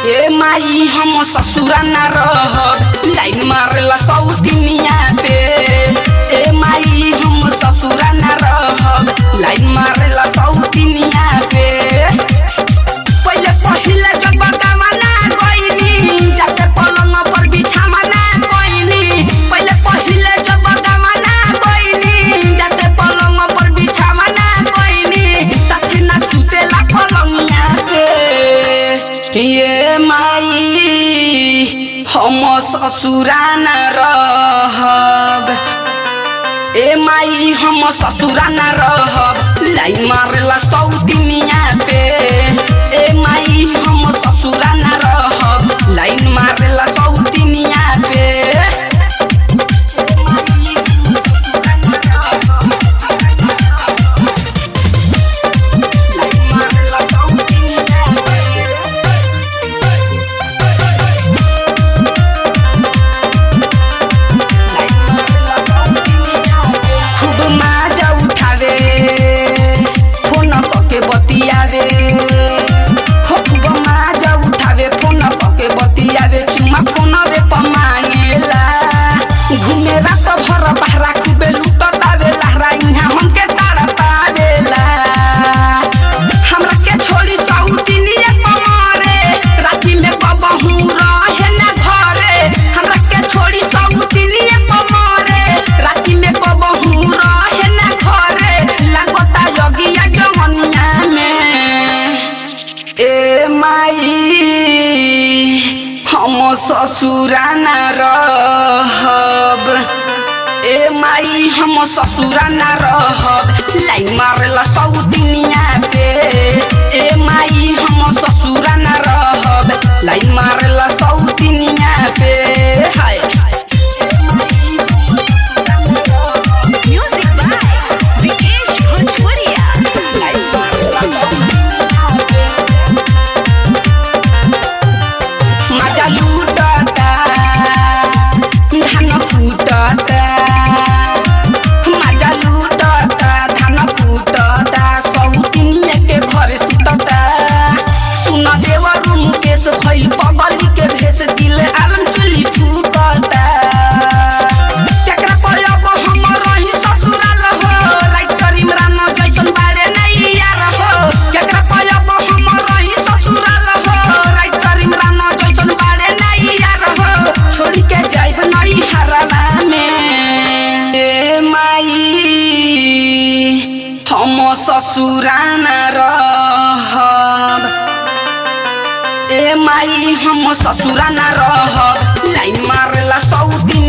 ए माई हम ससुरा न रहब लाइन मारेला सौतिनिया पे। ए माई हम ससुरा न रहब लाइन मारेला सौतिनिया पे। पहिले पहिले जब गवाना गइनी जाके पलंग पर बिछावना गइनी। पहिले पहिले जब गवाना गइनी जाके पलंग पर बिछावना गइनी। साथे ना सुतेला पलंगिया पे। ये माई हम ससुरा न रहब। ए माई हम ससुरा न रहब लाइन मारेला सौतिनिया पे। ए माई हम ससुरा न रहब लाइन मारेला सौतिनिया पे। ससुरा न रहब। ए माई हम ससुरा न रहब लाइन मारेला सौतिनिया पे। ए माई हम ससुरा न रहब लाइन मारेला सौतिनिया पे। हाय म्यूजिक बाय विकेश भोजपुरिया। लाइन मारेला सौतिनिया पे। मजा लूटता धान फूटता। मजा लूटता धान फूटता सौतिनिया के घर सुतता। सुन देवरू मुकेश भइल पगली के भेस दिल आलम चुली फूटता। केकरा पलब हम रही ससुराल हो राइटर इमरान जैसन बारे नहीं यार हो। केकरा पलब हम रही ससुराल हो राइटर इमरान जैसन बारे नहीं यार हो। छोड़ के जाइब नहीं हरवा में। ए माई हम ससुरा न रहब। ए माई हम ससुरा न रहब लाइन मारेला सौतिनिया